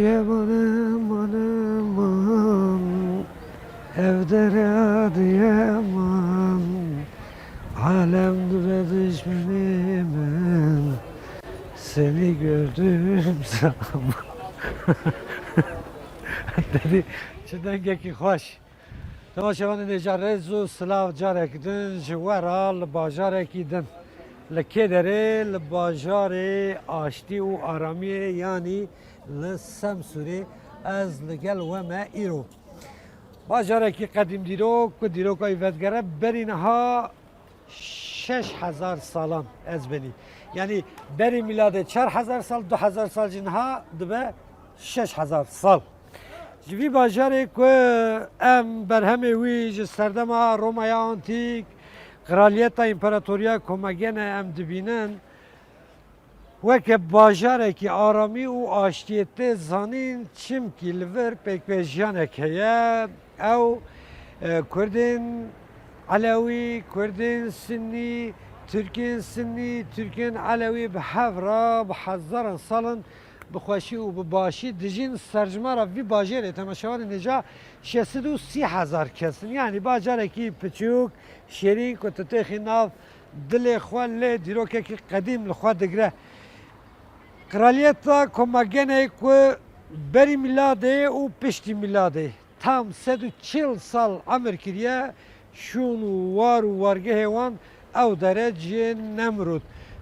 Yamanım anım evde radiyamam alem dure düşmanım seni gördüm zaman dedi çidengeki hoş tamaşavanı necarezu sılav carekdin jwaral bajarekidin لکدره لباجار آشتی و آرامی یعنی لسمسوری از لگل و ما ایرو باجاره که قدیم دیرو که ایفتگره برینها 6000 سالان از بینی یعنی بری میلاده 4000 سال 2000 سال جنها دبه 6000 سال جوی باجاره که ام برهمه ویج سردما رومای آنتیک Kraliyeta İmparatoriya komagene em dibînin weke bajarekî aramî û aştiyetê zanîn çimkî li vir pêkvejiyanek heye ew Kurdên Alewî, Kurdên Sinnî, Türkên Sinnî, Türkên Alewî bi hev re bi hezaran salin bi xweşî û bi başî dijîn sercmara vî bajarê temaşevanê neca 630,000 kesin yani bajarekî piçûk şerîn ku tu têxî nav dilê xwe lê dîrokekî qedîm li xwe digre. Kraliyeta Komagenê ku berî miladê û piştî miladê tam 140 sal emir kiriye şûn û war û wargehê wan ew dere ciyê Nemrûd.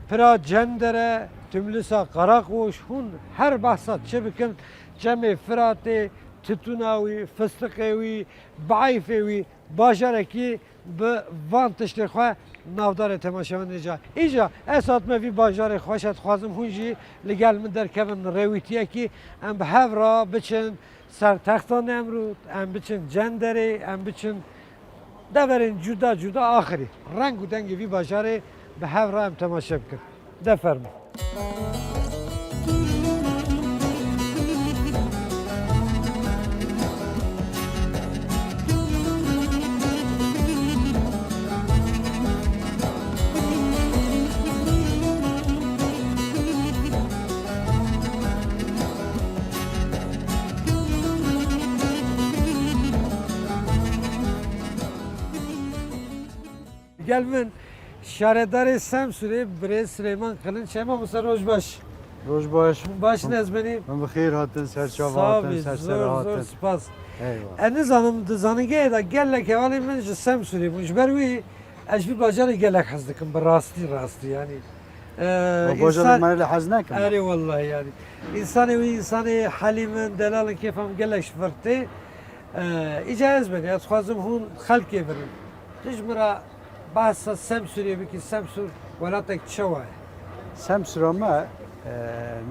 Pira Cendere, Tümlüsa Qaraqoş hûn her behsa çi bikin cemê Firatê, Titûna wî, Fistiqê wî, Biayfê wî bajarekî bi van tiştê xwe navdarê temaşevan neca. Îca esat me vî bajarê xweş et dixwazim hûn jî li gel min derkevin rêwîtiyekî em bi hev re biçin ser texta Nemrûd, em biçin Cenderê, em biçin deverên cuda cuda axirî. Reng û dengê vî bajarê bi hev re em temaşe bikin. De fermin. Gelmin şaredarê Semsûrê Birêz Sileyman Kılınç hema Musa Rojbaş. Rojbaş. Başın ez benî. Min bi xêr hatin, serçava hatin, sersera hatin. Zor spas. Eyvallah. Ez nizanim di zanîngehê de gelek hevalê min ji Semsûrê bûn. Ji ber wî ez vî bajarê gelek hez dikim bi rastî yani. Bajarê me li hez nekim. Erê vallahi yani. İnsanê wî insanê helî min delalên kêfem gelek ji firtê. Îca ez benî ez dixwazim hûn xelkê birin. Dijmira bahsa Semsûrê bikî Semsûr welatek çawa ye? Semsûra me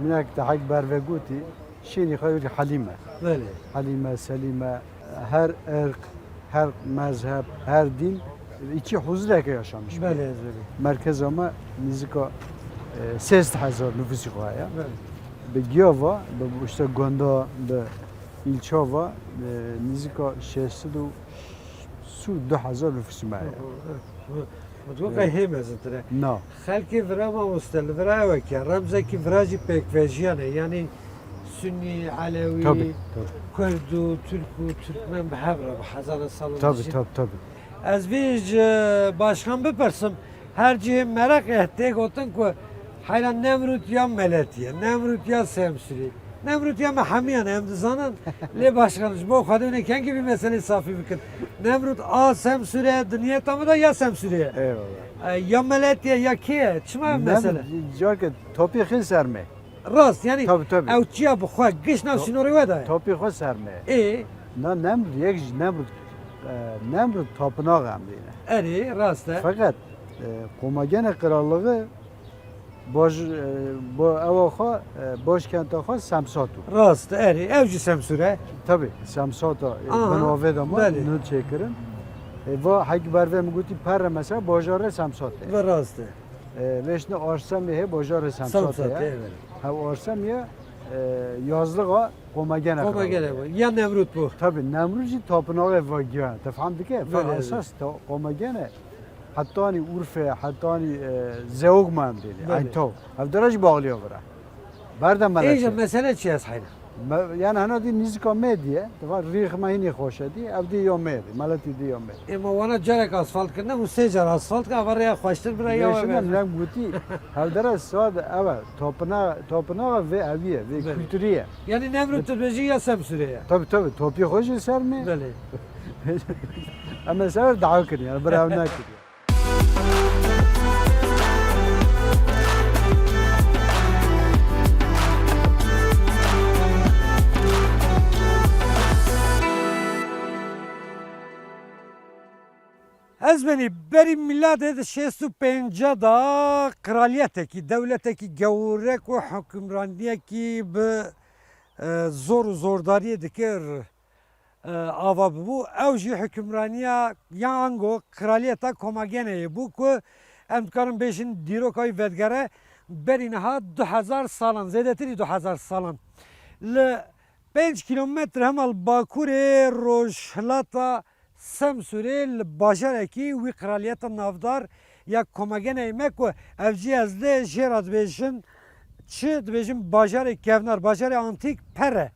minek dehek berve gotî şênî xwe wekî helîme. Belê. Helîme, selîme, her erk, her mezhep, her din iki huzureke yaşamış. Belê ez benî. Merkeza me nîzika 30,000 nüfusî xwe ye. Belê. Bi giyava, bi işte gonda, bi îlçava nîzika 602,000 nüfusî me ye. Mutluqa hêmezitire. Na. Xelkê vira mamoste li vira ew ye remzekî vira jî pêkvejiyan e yani Sünnî, Alewî, Tabii. Kurd û Türk û Türkmen bi hev re bi hezaran salan Tabii. Ez vê ji başkan bipirsim her cihê merak tê gotin ku heyran Nemrûd ya Meletiye, Nemrûd ya Semsûrê. Nemrûd ya me hemiyan em dizanin lê başkan ji bo xwe dewne kengî vî meselê safî bikin. Nemrûd a Semsûrê diniyeta me da ya Semsûrê. Eyvallah. Ya Meletiye ya kê ye? Çima ev mesele? Carke topî xîn serme. Rast yani Tabii. ew çiya bi xwe giş nav sînorê we da ye. Topî xwe serme. Ê Nemrûd yek ji Nemrûd tapınağı em dîne. erê rast e. Fakat komagene krallığı bo ewa xwe başkenta xwe Semsat û. Rast erê ew jî Semsûr e. Tabii Semsata Aha, binavê de me belê. nû çêkirin. Ve hek berve mi gotî pere mesela bajarê Semsat e. Ve rast e. Veşne Arsemê hê bajarê Semsat Semsat e. evet. Hev Arsemê yazlığa komagene Koma gele bu. Ya Nemrûd bu. Tabii Nemrûd jî tapınağı ve tefhem dike. Böyle, Esas komagene حتانی عرفه حتانی زوج من دیدی بله. این تو هم درج باقلی آورا بردم ایجا ملکه mesele çi ez hayna? Yani hani di müzika medya, var rih mahini hoş di, ev di yomeri, malati di yomeri. Ama ona carek asfalt kırna, bu secar asfalt ka var ya hoştur bir ya. Yaşından lan guti, hevdere sad eve, topuna ve eviye, ve Böyle. kültürüye. Yani Nemrut Türbeci ya Semsüre'ye. Tabii, topi hoş ser mi? Böyle. Ama sever daha kır yani, bravo ne kır. Ez beni beri millet şestu penca da kraliyeteki, devleteki gevrek ve hükümraniyeki bi zordariye dikir ava bu evji hükümraniya ya ango kraliyeta komagene bu ku emkarın beşin dirokay vedgere beri neha 2000 salan zedetiri 2000 salan le 5 kilometre hemal Bakure Rojhlata Semsürel bajareki ve kraliyeta navdar ya komagene emek ve evci ezde jerat bejin çi dibêjin bajarê kevnar bajarê antik pere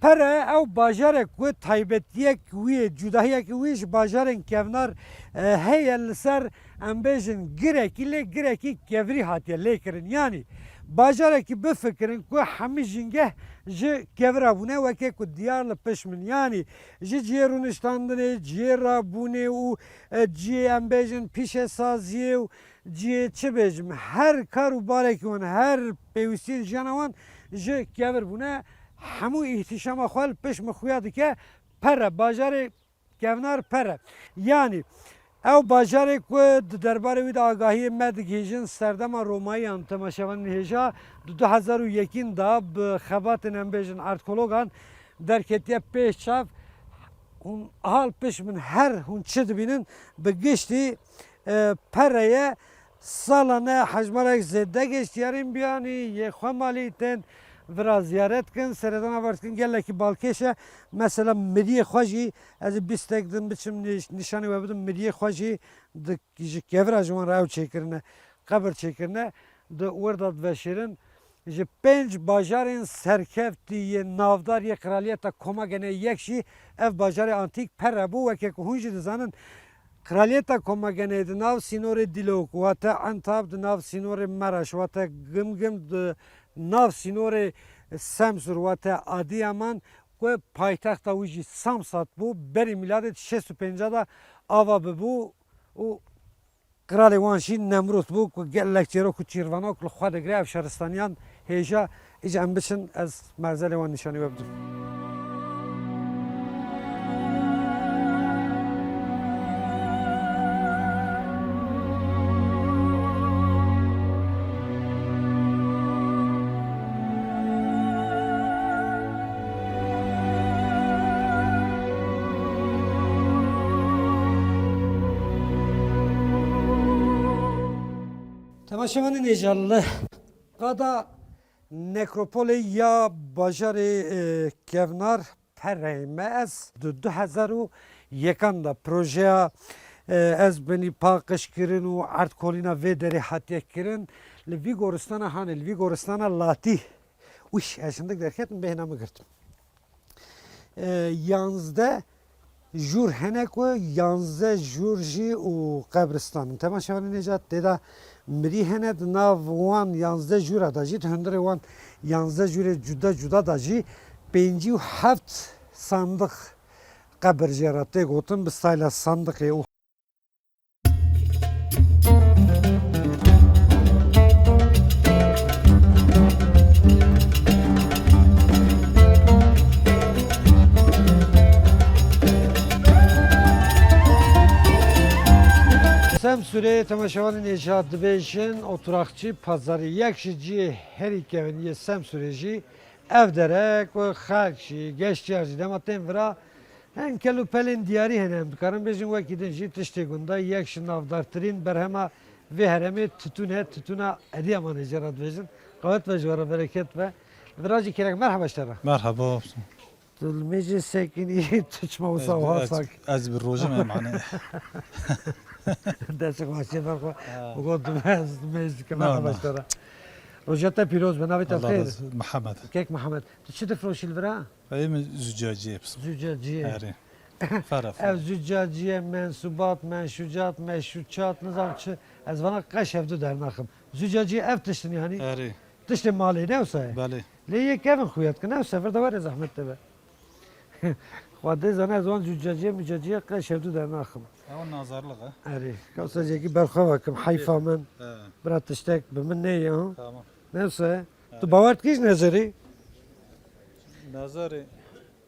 pere ew bajarek ku taybetiyek wî cudahiyek wî ji bajarên kevnar heye li ser em bêjin girekî lê girekî kevrî hatiye lêkirin yani bajarekî bifikirin ku hemî jîngeh ji kevra bûne weke ku diyar li piş min yani ji ciyê rûniştandinê ciyê rabûnê û ciyê em bêjin pîşesaziyê û ciyê çi bêjim her kar û barekî wan her pêwîstiyê jiyana wan ji kevir bûne hemû îhtişama xwe li piş min xuya dike pere bajarê kevnar pere yani ew bajarê ku di derbarê wî de agahiyê me digihîjin serdema Romayiyan temaşevanên hêja di 2001 da bi xebatên em bêjin arkeologan derketiye pêş çav hûn hal piş min her hûn çi dibînin bi giştî pereye salane hejmarek zêde geşt yarên biyanî yê xwe malî tên vira ziyaret kin seredana vartkin gelekî balkêşe mesela miriyê xwe jî ez ê bîstek din biçim nîşanê we bidim miriyê xwe jî ji kevira ji wan re ew çêkirine qebir çêkirine di wirda diveşêrin ji 5 bajarên serkeftî yê navdar yê kraliyeta Komagenê yek jî ev bajarê antik pere bû weke ku hûn jî dizanin kraliyeta Komagenê di nav sînorê Dîlok wate Entab di nav sînorê Meraş wate Gimgim di nav sînorê Semsûr wate Adîyaman ku paytexta wî jî Samsat bû berî miladê 650 da ava bibû û kralê wan jî Nemrût bû ku gelek çêrok û çîrvanok li xwe digire ev şeristaniyan hêja îc em biçin ez merzelê wan nîşanî we bidim. Temaşevanên êjalli qada nekropolê ya bajarê kevnar pereyê me ez di 2001 da projeya ez binî paqijkirin û erdkolîna vê derê hatiye kirin li vî goristana hanê li vî goristana Latî wîş eşindik derketin bêhna min girtim. 11 jûr hene ku 11 jûr jî û qebristan temaşevanên êja têda mirî hene di nav wan 11 jûra da jî hundirê wan 11 jûrê cuda cuda da jî 57 sandık qebir jê re tê gotin bi stayla sandiqê û Semsûrê temaşevanên êja dibêjin oturakçı pazarı yek ji ciyê herî keviniye Semsûrê jî ev derek û xelk jî geştyar jî dema tên vira henkel û pelên diyarî hene em dikarin bêjin wekî din jî tiştê gunda yek ji navdartirîn berhema vê heremê tütûn he tütûna Edîyamanê jî re dibêjin qewet ve ji we re bereket ve vira jî kerek merheba ji te re مرحبا Dilmêjê sekinî tuçma wisa wiha sak از بالروجه معناه destê xwe çê ver xwe got dimez dimêj dike merheba ji te re روجتا پیروز به ناویت الله خیر رز محمد کیک محمد تو چی تفروشی الورا ایم زجاجی بس زجاجیه آره فرف ev züccaciye mensubat, menşucat, meşruçat nizam çı ez vana kaş evdu dernakım. Züccaciye ev tiştin yani. آره Tiştin mali ne olsa. بله Le yek evin kuyat ki ne olsa ver de var ya zahmet de be. Xwade zana ez van züccaciye müccaciye kaş evdu dernakım. اون نازارلق Eri. Kavsa ceki berxava vakim hayfa men. ها Bira tiştek be min ne ya. تمام Ne olsa. Tu bavart kiş nezeri? نظر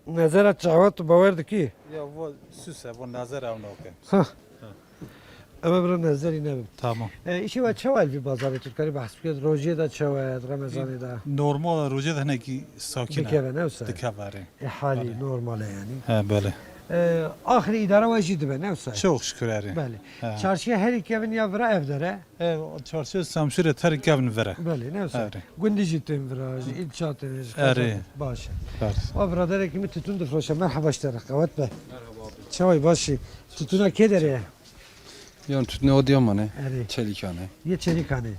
Nezeret çavat tu bavart ki. یا و سوسه و نظر اون اوکه Ama bira nezeri ne bim. تمام İşi var çaval bir bazarı Türkleri bahs biked rojiye da çavat, Ramazan'ı da. نورمال روجه ده نکی ساکنه Dikeve ne olsa. دکواره Hali normal yani. ها بله Ahri idare vacidi be ne olsa. çok şükür آره Beli. Çarşıya her iki evin ya vira evdere. çarşı samşire ter gavn vere Beli ne olsa. آره Gündici tüm vira, ilçatın. Eri. Baş. بله O birader kimi tutun da froşa merhaba işlere kavat be. Çavay başı. Tutuna kedere. Yani tütüne Adıyaman'ı, Eri. Çelikhan'ı. Ye çelikane.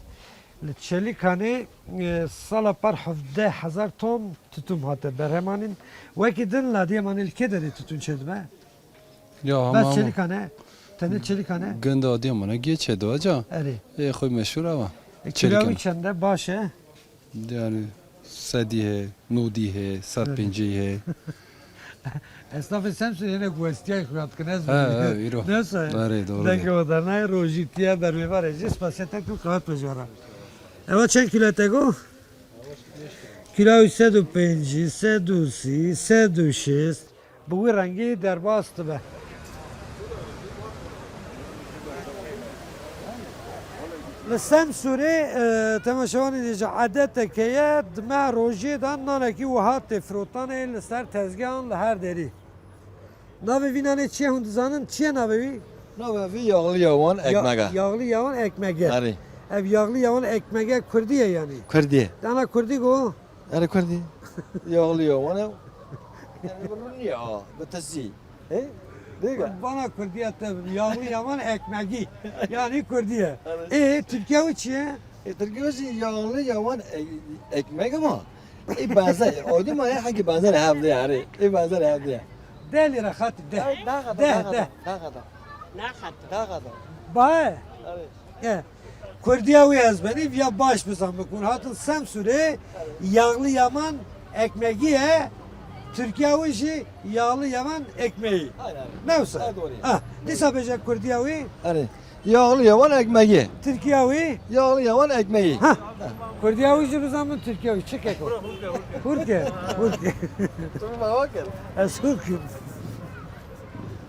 Çelikane sala par 17,000 ton tutum hatta berhemanin. Veki din la diye manil kedere tutun çedme. Ya Bes ama çelikane. Tene çelikane. gönde Adıyaman'a geçedi hoca. Eri. Koy meşhur ama. Kilavi Çelikane. çende başı. Yani Sedi he, Nudi he, Sarpinci he. Esnafı Samsun'e guestiye kuyat kınız. Ha, iro. Nasıl? Doğru, doğru. Deki o da ne rojitiye berme var. Cis pasete ku kağıt pejara. Evet çen kilo tego? Kilo 105, 106, 106. Bu rengi derbastı be. لسامسوني تماشواني نجا عادت كيا دما روجي دان نانكي وهات فروتان لسر تزگان لهر دری ناوی وینانه چیه هند زانن چیه ناوی Navi yağlı yavan ekmeğe. Yağlı yavan ekmeğe Ari. ev yağlı yavan ekmeğe Kürdiye yani Kurdi. dana Kürdi go Ari kurdi. Yağlı yavan. Yani bunun ya. Betesi. He? Değil mi? bana Kürdiye tabi yağlı yavan ekmeği yani Kürdiye Türkiye uçiye Türkiye'si yağlı yavan ekmek ama. benzer. O değil mi? Hangi benzer hem de yani. Benzer hem de. deli rahat de Daha kadar. de Daha kadar. Daha kadar. Bae Ari. Kurdiye ve ezbeni ya baş mızam bakın hatın Samsun'e yağlı yaman ekmeği Türkiye ve işi yağlı yaman ekmeği. Aynen. Ne olsa? Ha, doğru. Ah, ne sapacak Kurdiye ve Ari. Yağlı yavan ekmeği. Türkiye ve Yağlı yavan ekmeği. ha. Kurdiye ve işi zaman Türkiye ve çık eko. Hurke. Hurke. Durma bakın. Esuk.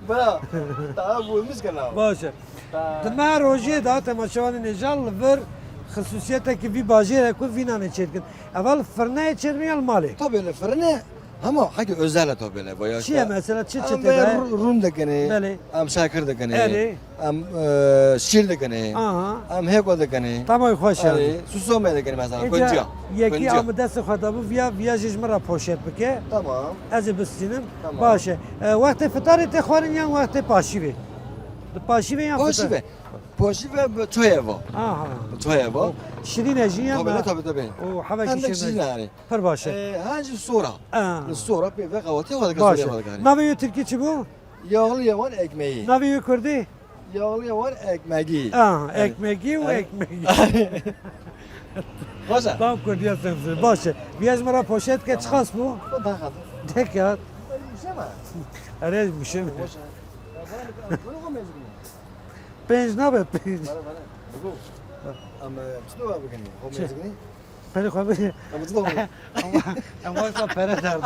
Bana. Daha bulmuş kanal. Başa. Dma roje da temaşavan nejal ver خصوصیت کی وی باجی کو وینا نه چرکن اول فرنه چرمیال مالی Tabii fırını ama hangi özel tabii bayağı. چیه مثلا چه چه Am تدا Rum da kene. بله Am şakır da kene. Eri. Am şir da kene. aha Am heko da kene. tamam خوش Eri. Susome da kene mesela. اینجا Konca. یکی ام دست خدا بو ویا ججمرا پوشت بکه Tamam. از بسینم Tamam. باشه وقت فطاری تخوارن یا وقت پاشی بی پاشی بی یا Poşive. Poşive çoyevo. آها Çoyevo. شیرین اجی یا Tabii. او Hem حبکی de شیرین yani. پر باشه Hangi sonra? آه Sonra bir ve kahvaltı yapmadık. باشه ناوی ترکی چی بو Yağlı yavan ekmeği. ناوی کردی Yağlı yavan ekmeği. آه ekmeği و ekmeği Başa. tam کردی هستم باشه بیاز مرا پوشت که چخاص بو Daha kadar. دکات Şey mi? اره میشه Başa. Bunu koymayız mı? پنج نبه پنج Bana. Bu. Ama tutu var bugün. Koymayız mı? پنج خوابه Ama tutu var. اما وقتا پره درد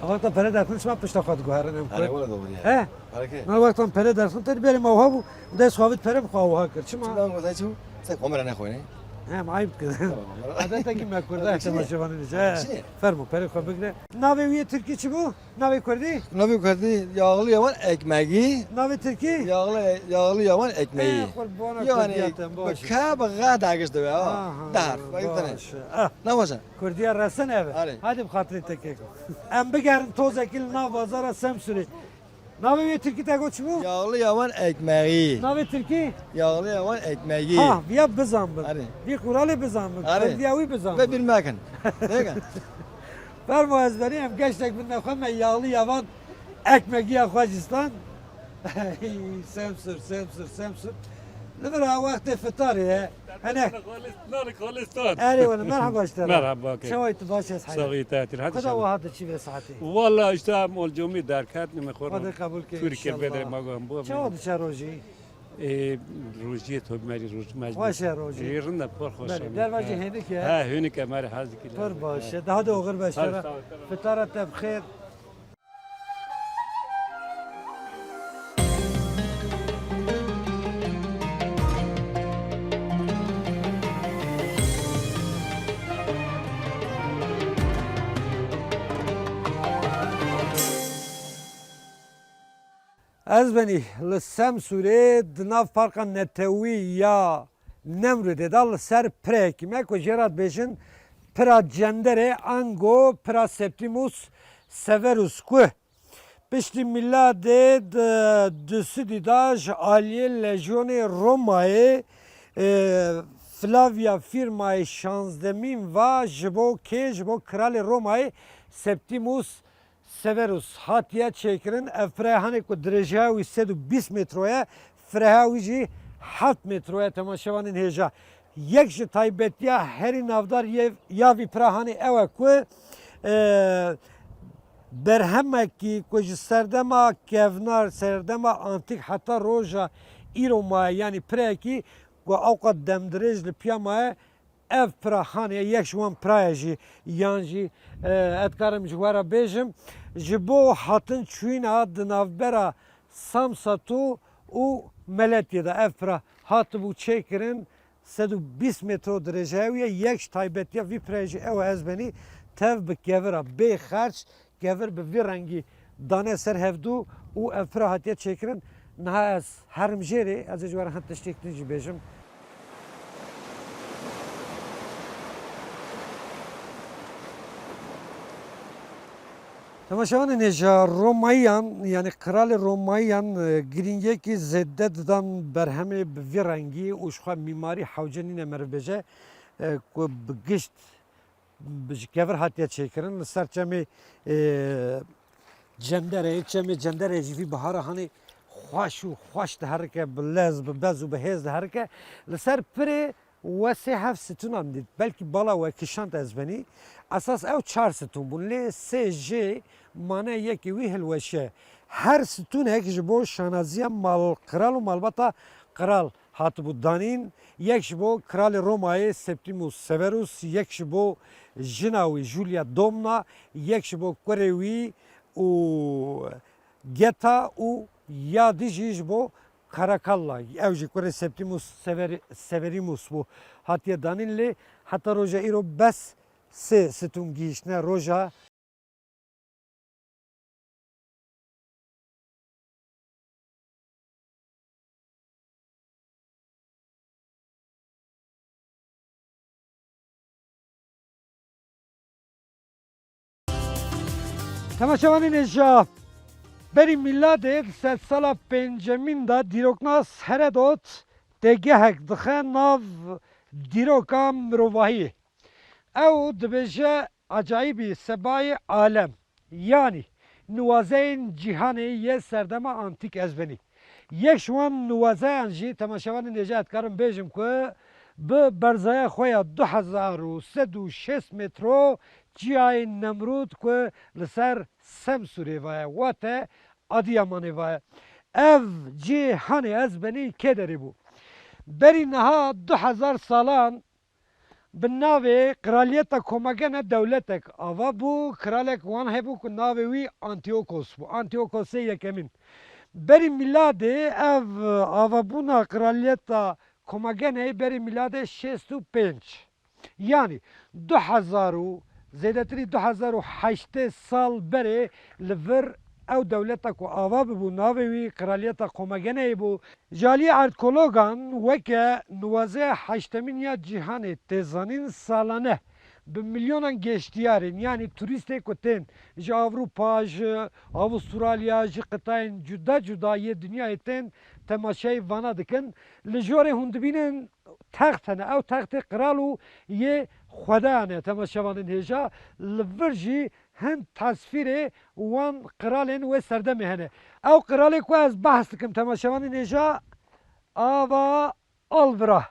اما وقتا پره درد شما پشت خود گوهره Hani نمیکنه bana doğru ya. اه Hareket. من وقتا پره درد تری بریم اوها بو دست خوابت پره بخواه کرد چما Ben o zaman sen kamera ne koyun? هم عیب کرد عادت کی مکرده احتمال شوانه نیست چیه؟ فرمو پره خواه بگیره ناوی وی ترکی چی بو ناوی کردی Ne bir kardeş yağlı yavan ekmeği. ناوی ترکی Yağlı yavan ekmeği. قربانا Yani کردیاتم باشه kaba gada geçti be. آها، Dar. Bakın tane. باشه اه Ne başa? کردیا رسن اوه آره. هادی بخاطر تکه ام بگرن توز اکیل ناو بازار سمسوری Navi Türkiye tego çubu? Yağlı yavan ekmeği. Navi Türkiye? Yağlı yavan ekmeği. Ha, ya bizanmı. Arı. Bir kuralı bizanmı. Arı. Perdiyavi bizanmı. Ve bilmekin. Değil mi? Fermo ezberi hem geçtek bin nefheme yağlı yavan ekmeği yakvacistan. Semsur. Lübra vakti fıtar ya. Hani نار خالصتان أهلا مرحبا اشترى مرحبا كيف شو يتباشى صحيح صغيرات خذ هذا واحد شيء بساعتي والله اشتاق مول جومي داركات هذا نمخورم قبول كي تركيا بدر ما قام بو شو هذا شاروجي روجيت هو مالي روج ماجد واش روجي يرنا بور خوش بله در وجه هناك يا ها هونيك مالي حازك فر باشه ده هذا غير بشرى فطارة بخير از بنی لسم سوره دناف پارکا نتوی یا نمرده دال سر پرک مکو جرات بشن پرا جندره انگو پرا سپتیموس سیوروس کو پشتی میلاد دستی دیداج آلیه لژیون رومای فلاویا فیرمای شانزدمین و جبو که جبو کرال رومای سپتیموس Severus hatiye çekirin efrehanik ku dereceyi 120 metroya frehavi jî 7 metroya temaşevanın heja yek ji taybetiya herî navdar ya vî prahani ew e ku berhemekî ku ji serdema kevnar serdema antik heta roja îro maye yani pirekî ku awqat demdirêj li piya maye ev prahaniye yek ji wan praya jî yan jî etkarim ji were bêjim ji bo hatin çûyîna di navbera Samsatu û Meletyê de ev pra hatibû çêkirin 120 metro dereceya yek ji taybetiya vî piraya jî ew ez benî tev bi kevira bê xerç kevir bi vî rengî dane ser hevdû û ev pra hatiye çêkirin niha ez herim jêrê ez ê ji were hin tiştêk din jî bêjim Temaşavan neja Romayan yani Kral Romayan giringeki zedde didan berhemi bi rengi û şixwe mîmarî hewcenîne merveje ku bi gişt ji kevir hatiye çêkirin li ser çemê cenderê cenderê jî vî bihara hani xweş û xweş diherike bi lez bi bez û bi hêz diherike li ser pirê wesê hev situnan dît belkî bala we kişand ez benî esas ew çar situn bûn lê sê jê mane yekî wî hilweşe her situnek ji bo şanaziya malkiral û malbata kiral hatibû danîn yek ji bo Kralê Romayê Septimus Severus yek ji bo jina wî Julia Domna yek ji bo kurê wî û Geta û yadî jî ji bo Karakalla ew jî kurê Septimus Severimus bû hatiye danîn lê heta roja îro bes sê situn gihîştine roja Temaşavanî neja berî miladê sed sala pêncemîn de dîroknas Herodot têgehek dixe nav dîroka mirovahiyê. Ew dibêje acayibî sebayê alem yanî nuwazeyên cîhanê yê serdema antîk ez benî. Yek ji wan nuwazeyan jî temaşavanî neja ez dikarim bêjim ku bi berzaya xwe ya 2306 metro Cihayê Nemrûd ku li ser Semsûrê vaye wate Adıyamanê vaye. Ev cîhanê ez benî kê derê bû. Berî niha 2000 salan bi navê Kraliyeta Komagene dewletek ava bû kralek wan hebû ku navê wî Antiyokos bû. Antiyokosê yekemîn. Berî miladê ev avabûna Kraliyeta Komageneyê berî miladê 65 yani 2000 زیدتری 2008 سال بره لور او دولتا کو آوا ببو ناوی کرالیتا قومگنه بو جالی ارکولوگان وکه نوازه هشتمین یا جهان تزانین سالانه bi milyonan geçtiyarin yani turistê ku tên ji Avrupa, ji Avustralya, ji qitayên cuda cuda yê dünyayê tên temaşayê vana dikin. Li jorê hûn dibînin text hene, ew textê qiral û yê xwedeyan e temaşevanên hêja. Li vir jî hin tasvîrê wan qiralên wê serdemê hene. Ew qiralê ku ez behs dikim temaşevanên hêja ava Alvira.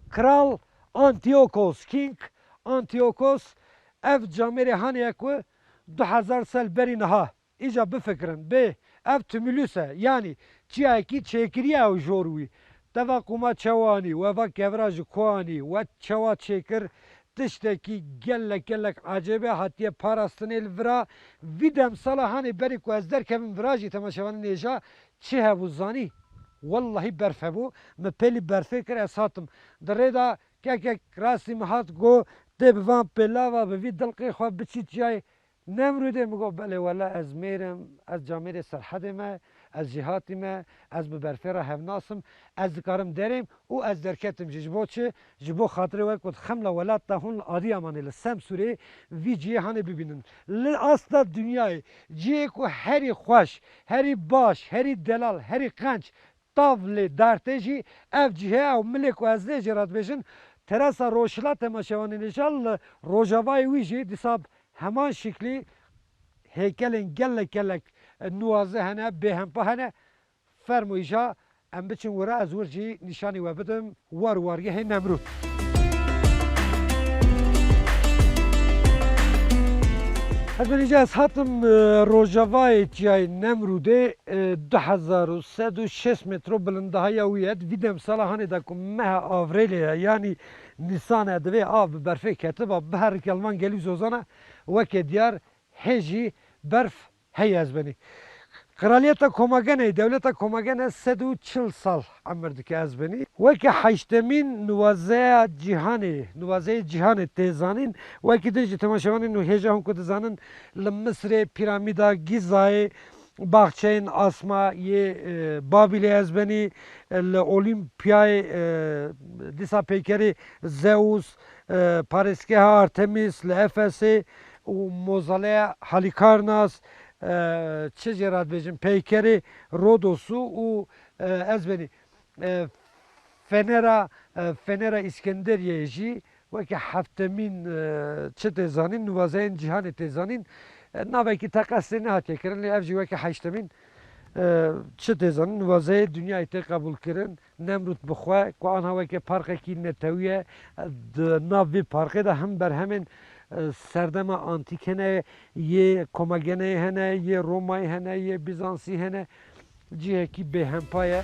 Kral Antiochos, King Antiochos ev camerê haniye ku 2000 sal berî niha. İca bifikirin bê ev tümülüs e yani çiyayekî çêkiriye ew jor wî. Teva qûma çewanî, weva kevra ji Koanî, we çewa çêkir tiştekî gelek gelek acêbe hatiye parastinê li vira. Vî demsala hanê berî ku ez derkevim vira jî temaşevanên hêja çi hebû zanî? Wallahi berf hebû, me pêlî berfê kir ez hatim. Di rê da kekek rastî me hat got tê bi van pêlava bi vî dilqê xwe biçî çiyayê Nemrûdê min got belê wela ez mêrim, ez camerê serhedê me, ez jî hatîme, ez bi berfê re hevnasim, ez dikarim derêm û ez derketim jî ji bo çi? Ji bo xatirê we ku dixem la welat da hûn li Adıyamanê li Semsûrê vî ciyê hanê bibînin. Li asla dünyayê ciyê ku herî xweş, herî baş, herî delal, herî qenç tav lê dertê jî ev cihê ew milê ku ez lê jê re dibêjin terasa Roşila temaşevanên hêja li Rojavayê wî jî dîsa heman şiklî heykelên gelek gelek nuwaze hene, bêhempa hene. Fermû îja em biçin were ez wir jî nîşanî we bidim war wargehê Nemrûd. Ez benîce ez hatim Rojavayê çiyayê Nemrûdê 2106 metro bilindahaya wî ye. Vî demsala hanê de ku meha avrêlê ye yanî Nîsan e divê av bi berfê ketiba bi her kelman gelî zozana wekê diyar hêjî berf heye ez benî. Kraliyeta Komagenê, Devleta Komagenê 140 sal emir dike ez benî. Wekî heştemîn nuwazeya cîhanê, nuwazeyê cîhanê tê zanîn, wekî din jî temaşevanên nû hêja hûn ku dizanin li Misrê Pîramîda Gîzayê, Baxçeyên Asma yê Babilê ez benî, li Olîmpiyayê dîsa peykerê Zeus, parêzgeha Artemis li Efesê û mozaleya Halikarnas, çi jê re dibêjin peykerê Rodosû û ez benî Fenera İskenderiyê jî wekî heftemîn çi tê zanîn nuwazeyên cîhanê tê zanîn navekî teqesê nehatiye kirin lê ev jî wekî heştemîn çi tê zanîn nuwazeyê dünyayê tê qebûl kirin. Nemrûd bi xwe ku aniha wekî parkekî netewî ye di nav vê parkê de him berhemên serdema antîk hene, yê Komagenê hene, yê Romayê hene, yê Bizansî hene. Cihekî bêhempa ye.